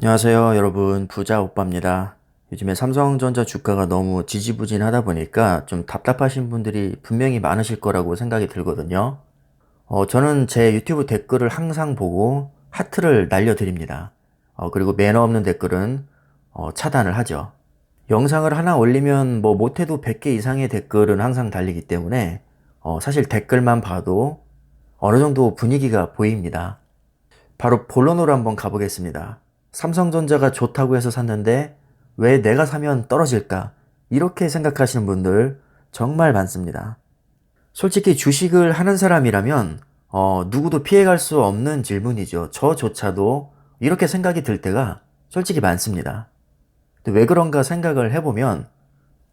안녕하세요, 여러분. 부자 오빠입니다. 요즘에 삼성전자 주가가 너무 지지부진하다 보니까 좀 답답하신 분들이 분명히 많으실 거라고 생각이 들거든요. 저는 제 유튜브 댓글을 항상 보고 하트를 날려드립니다. 그리고 매너 없는 댓글은 차단을 하죠. 영상을 하나 올리면 뭐 못해도 100개 이상의 댓글은 항상 달리기 때문에 사실 댓글만 봐도 어느 정도 분위기가 보입니다. 바로 본론으로 한번 가보겠습니다. 삼성전자가 좋다고 해서 샀는데 왜 내가 사면 떨어질까? 이렇게 생각하시는 분들 정말 많습니다. 솔직히 주식을 하는 사람이라면 누구도 피해갈 수 없는 질문이죠. 저조차도 이렇게 생각이 들 때가 솔직히 많습니다. 근데 왜 그런가 생각을 해보면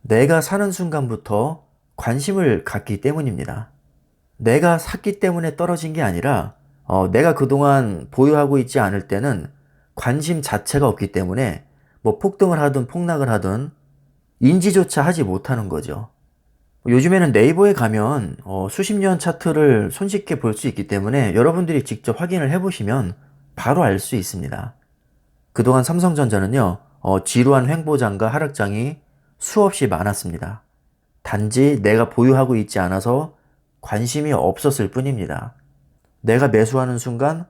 내가 사는 순간부터 관심을 갖기 때문입니다. 내가 샀기 때문에 떨어진 게 아니라 내가 그동안 보유하고 있지 않을 때는 관심 자체가 없기 때문에 뭐 폭등을 하든 폭락을 하든 인지조차 하지 못하는 거죠. 요즘에는 네이버에 가면 수십 년 차트를 손쉽게 볼 수 있기 때문에 여러분들이 직접 확인을 해보시면 바로 알 수 있습니다. 그동안 삼성전자는요, 지루한 횡보장과 하락장이 수없이 많았습니다. 단지 내가 보유하고 있지 않아서 관심이 없었을 뿐입니다. 내가 매수하는 순간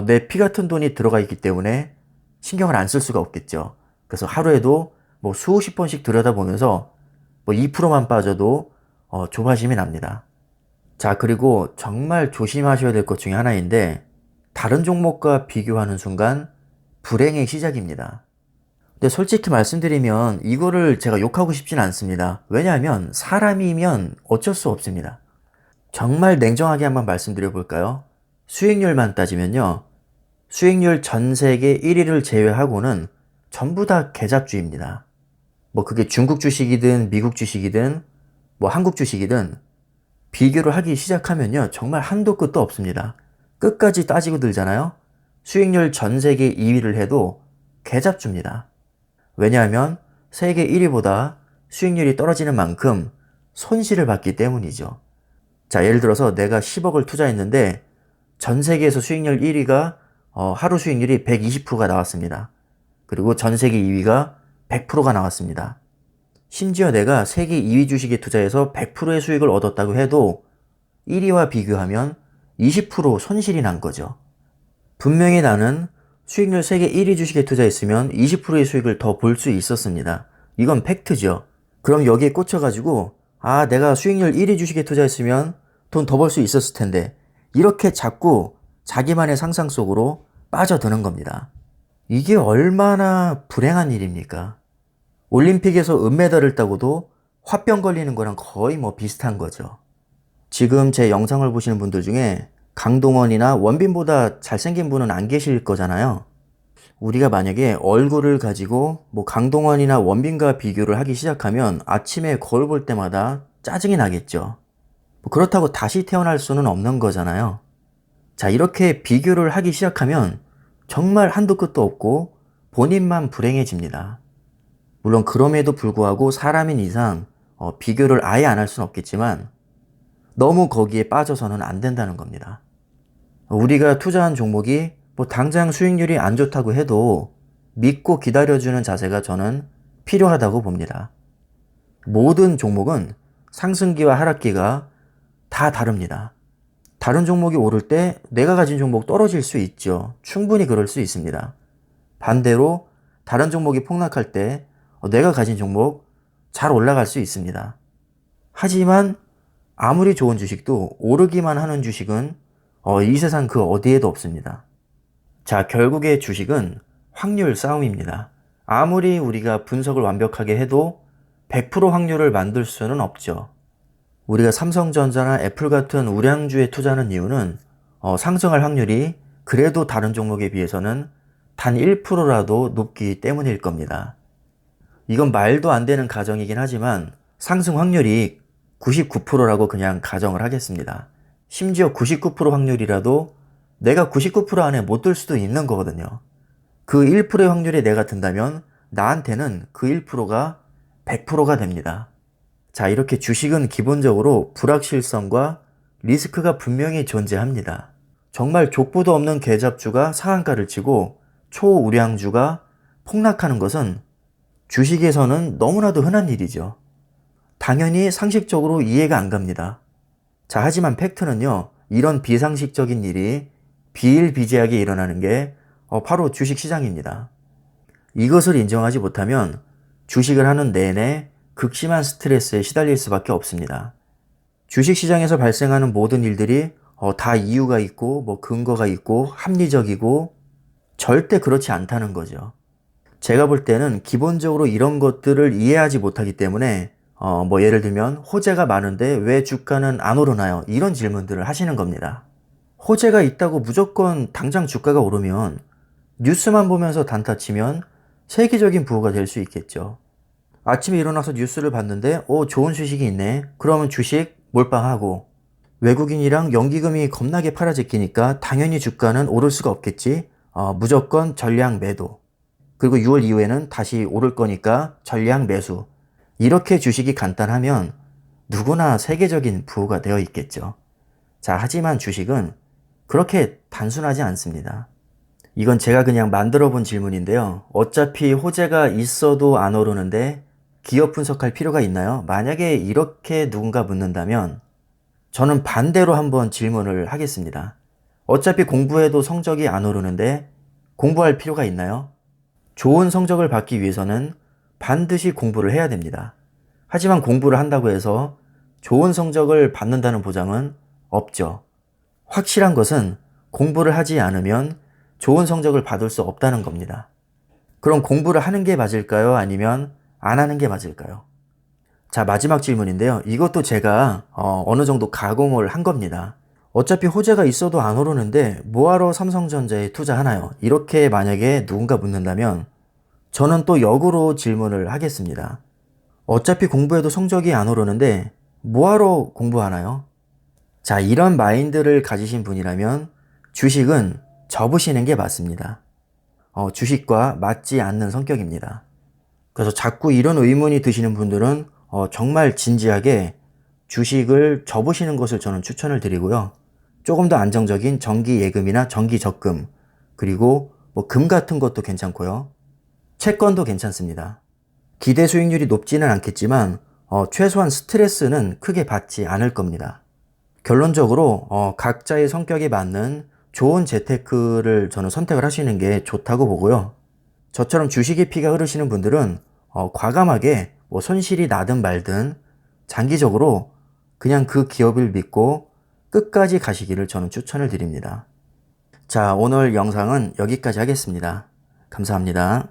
내 피 같은 돈이 들어가 있기 때문에 신경을 안 쓸 수가 없겠죠. 그래서 하루에도 뭐 수십 번씩 들여다보면서 뭐 2%만 빠져도 조바심이 납니다. 자, 그리고 정말 조심하셔야 될 것 중에 하나인데 다른 종목과 비교하는 순간 불행의 시작입니다. 근데 솔직히 말씀드리면 이거를 제가 욕하고 싶진 않습니다. 왜냐하면 사람이면 어쩔 수 없습니다. 정말 냉정하게 한번 말씀드려 볼까요? 수익률만 따지면요. 수익률 전 세계 1위를 제외하고는 전부 다 계잡주입니다. 뭐 그게 중국 주식이든 미국 주식이든 뭐 한국 주식이든 비교를 하기 시작하면요. 정말 한도 끝도 없습니다. 끝까지 따지고 들잖아요. 수익률 전 세계 2위를 해도 계잡주입니다. 왜냐하면 세계 1위보다 수익률이 떨어지는 만큼 손실을 받기 때문이죠. 자, 예를 들어서 내가 10억을 투자했는데 전 세계에서 수익률 1위가 하루 수익률이 120%가 나왔습니다. 그리고 전 세계 2위가 100%가 나왔습니다. 심지어 내가 세계 2위 주식에 투자해서 100%의 수익을 얻었다고 해도 1위와 비교하면 20% 손실이 난 거죠. 분명히 나는 수익률 세계 1위 주식에 투자했으면 20%의 수익을 더 볼 수 있었습니다. 이건 팩트죠. 그럼 여기에 꽂혀가지고 내가 수익률 1위 주식에 투자했으면 돈 더 벌 수 있었을 텐데 이렇게 자꾸 자기만의 상상 속으로 빠져드는 겁니다. 이게 얼마나 불행한 일입니까? 올림픽에서 은메달을 따고도 화병 걸리는 거랑 거의 뭐 비슷한 거죠. 지금 제 영상을 보시는 분들 중에 강동원이나 원빈보다 잘생긴 분은 안 계실 거잖아요. 우리가 만약에 얼굴을 가지고 뭐 강동원이나 원빈과 비교를 하기 시작하면 아침에 거울 볼 때마다 짜증이 나겠죠. 뭐 그렇다고 다시 태어날 수는 없는 거잖아요. 자, 이렇게 비교를 하기 시작하면 정말 한도 끝도 없고 본인만 불행해집니다. 물론 그럼에도 불구하고 사람인 이상 비교를 아예 안 할 수는 없겠지만 너무 거기에 빠져서는 안 된다는 겁니다. 우리가 투자한 종목이 뭐 당장 수익률이 안 좋다고 해도 믿고 기다려주는 자세가 저는 필요하다고 봅니다. 모든 종목은 상승기와 하락기가 다 다릅니다. 다른 종목이 오를 때 내가 가진 종목 떨어질 수 있죠. 충분히 그럴 수 있습니다. 반대로 다른 종목이 폭락할 때 내가 가진 종목 잘 올라갈 수 있습니다. 하지만 아무리 좋은 주식도 오르기만 하는 주식은 이 세상 그 어디에도 없습니다. 자, 결국에 주식은 확률 싸움입니다. 아무리 우리가 분석을 완벽하게 해도 100% 확률을 만들 수는 없죠. 우리가 삼성전자나 애플 같은 우량주에 투자하는 이유는 상승할 확률이 그래도 다른 종목에 비해서는 단 1%라도 높기 때문일 겁니다. 이건 말도 안 되는 가정이긴 하지만 상승 확률이 99%라고 그냥 가정을 하겠습니다. 심지어 99% 확률이라도 내가 99% 안에 못 들 수도 있는 거거든요. 그 1%의 확률에 내가 든다면 나한테는 그 1%가 100%가 됩니다. 자, 이렇게 주식은 기본적으로 불확실성과 리스크가 분명히 존재합니다. 정말 족보도 없는 계잡주가 상한가를 치고 초우량주가 폭락하는 것은 주식에서는 너무나도 흔한 일이죠. 당연히 상식적으로 이해가 안 갑니다. 자, 하지만 팩트는요, 이런 비상식적인 일이 비일비재하게 일어나는 게 바로 주식시장입니다. 이것을 인정하지 못하면 주식을 하는 내내 극심한 스트레스에 시달릴 수밖에 없습니다. 주식시장에서 발생하는 모든 일들이 다 이유가 있고 근거가 있고 합리적이고 절대 그렇지 않다는 거죠. 제가 볼 때는 기본적으로 이런 것들을 이해하지 못하기 때문에 예를 들면 호재가 많은데 왜 주가는 안 오르나요? 이런 질문들을 하시는 겁니다. 호재가 있다고 무조건 당장 주가가 오르면 뉴스만 보면서 단타 치면 세계적인 부호가 될 수 있겠죠. 아침에 일어나서 뉴스를 봤는데 좋은 주식이 있네. 그러면 주식 몰빵하고 외국인이랑 연기금이 겁나게 팔아제끼니까 당연히 주가는 오를 수가 없겠지. 무조건 전량 매도. 그리고 6월 이후에는 다시 오를 거니까 전량 매수. 이렇게 주식이 간단하면 누구나 세계적인 부호가 되어 있겠죠. 자, 하지만 주식은 그렇게 단순하지 않습니다. 이건 제가 그냥 만들어 본 질문인데요. 어차피 호재가 있어도 안 오르는데 기업 분석할 필요가 있나요? 만약에 이렇게 누군가 묻는다면 저는 반대로 한번 질문을 하겠습니다. 어차피 공부해도 성적이 안 오르는데 공부할 필요가 있나요? 좋은 성적을 받기 위해서는 반드시 공부를 해야 됩니다. 하지만 공부를 한다고 해서 좋은 성적을 받는다는 보장은 없죠. 확실한 것은 공부를 하지 않으면 좋은 성적을 받을 수 없다는 겁니다. 그럼 공부를 하는 게 맞을까요? 아니면 안 하는 게 맞을까요? 자, 마지막 질문인데요. 이것도 제가 어느 정도 가공을 한 겁니다. 어차피 호재가 있어도 안 오르는데 뭐하러 삼성전자에 투자하나요? 이렇게 만약에 누군가 묻는다면 저는 또 역으로 질문을 하겠습니다. 어차피 공부해도 성적이 안 오르는데 뭐하러 공부하나요? 자, 이런 마인드를 가지신 분이라면 주식은 접으시는 게 맞습니다. 주식과 맞지 않는 성격입니다. 그래서 자꾸 이런 의문이 드시는 분들은 정말 진지하게 주식을 접으시는 것을 저는 추천을 드리고요. 조금 더 안정적인 정기 예금이나 정기 적금, 그리고 금 같은 것도 괜찮고요. 채권도 괜찮습니다. 기대 수익률이 높지는 않겠지만 최소한 스트레스는 크게 받지 않을 겁니다. 결론적으로 각자의 성격에 맞는 좋은 재테크를 저는 선택을 하시는 게 좋다고 보고요. 저처럼 주식의 피가 흐르시는 분들은 과감하게 손실이 나든 말든 장기적으로 그냥 그 기업을 믿고 끝까지 가시기를 저는 추천을 드립니다. 자, 오늘 영상은 여기까지 하겠습니다. 감사합니다.